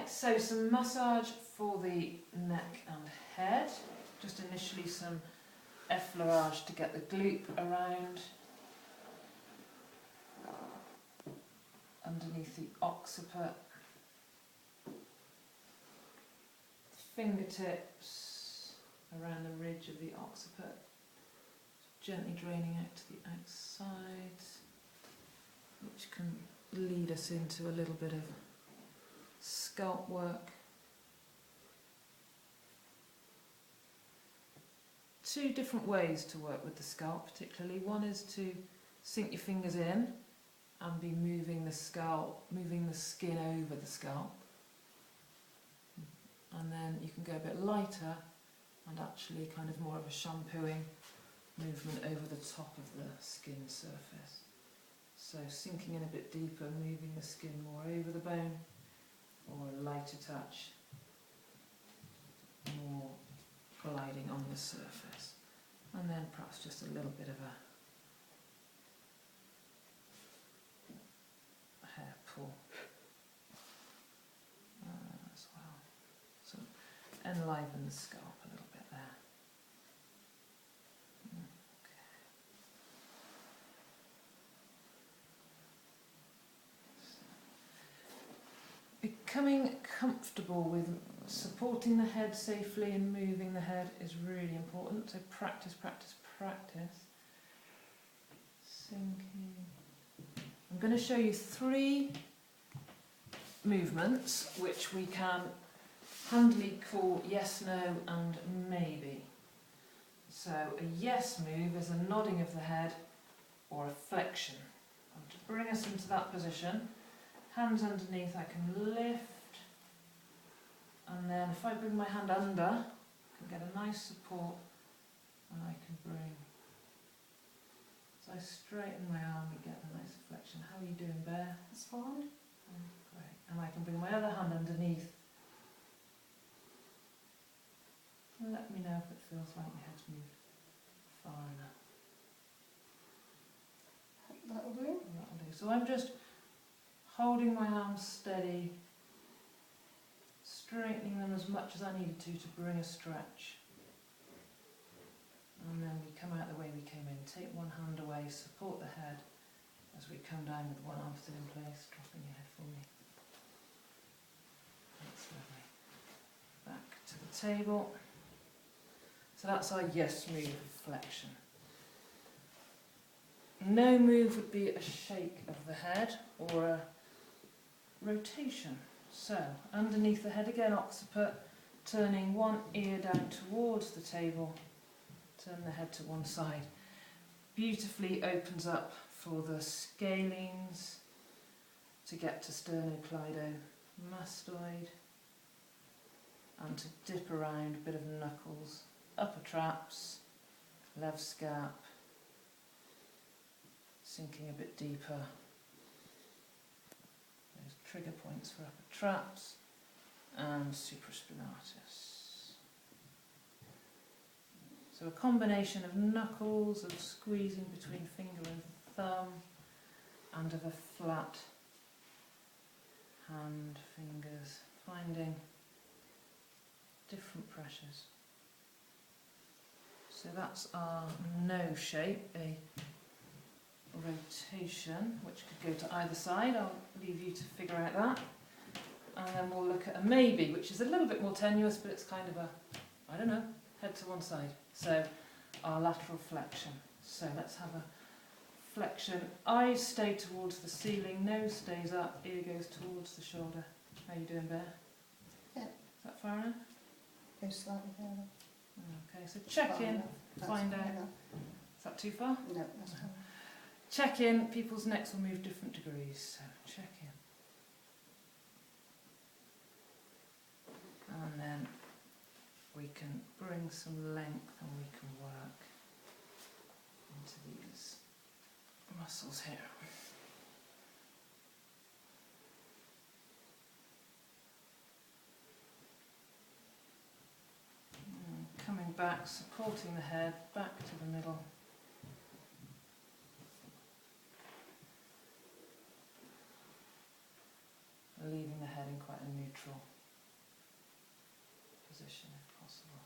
Right, so some massage for the neck and head. Just initially some effleurage to get the glute around underneath the occiput. Fingertips around the ridge of the occiput. Gently draining out to the outside, which can lead us into a little bit of scalp work. Two different ways to work with the scalp particularly. One is to sink your fingers in and be moving the scalp, moving the skin over the scalp. And then you can go a bit lighter and actually kind of more of a shampooing movement over the top of the skin surface. So sinking in a bit deeper, moving the skin more over the bone, or a lighter touch, more gliding on the surface. And then perhaps just a little bit of a hair pull as well. So enliven the scalp a little bit there. Becoming comfortable with supporting the head safely and moving the head is really important. So practice, practice, practice. Sinking. I'm going to show you 3 movements which we can handily call yes, no and maybe. So a yes move is a nodding of the head or a flexion. And to bring us into that position, hands underneath, I can lift, and then if I bring my hand under, I can get a nice support, and I can bring, so I straighten my arm, we get a nice flexion. How are you doing, Bear? That's fine. Great. And I can bring my other hand underneath. Let me know if it feels like your head's moved far enough. That'll do. That'll do. So I'm just holding my arms steady, straightening them as much as I needed to bring a stretch. And then we come out the way we came in. Take one hand away, support the head as we come down with one arm still in place, dropping your head for me. That's lovely. Back to the table. So that's our yes move, flexion. No move would be a shake of the head or a rotation. So underneath the head again, occiput, turning one ear down towards the table, turn the head to one side. Beautifully opens up for the scalenes to get to sternocleidomastoid and to dip around, a bit of knuckles, upper traps, left scap, sinking a bit deeper. Those trigger points for upper traps and supraspinatus. So a combination of knuckles, of squeezing between finger and thumb, and of a flat hand, fingers, finding different pressures. So that's our no shape, a rotation, which could go to either side. I'll leave you to figure out that. And then we'll look at a maybe, which is a little bit more tenuous, but it's kind of a, I don't know, head to one side. So our lateral flexion. So let's have a flexion. Eyes stay towards the ceiling, nose stays up, ear goes towards the shoulder. How are you doing, Bear? Yeah. Is that far enough? Go slightly further. Okay, so check Far in, enough. That's find far out. enough. Is that too far? No, that's fine. Check in, people's necks will move different degrees, so check in. And then we can bring some length and we can work into these muscles here. And coming back, supporting the head, back to the middle. Leaving the head in quite a neutral position if possible.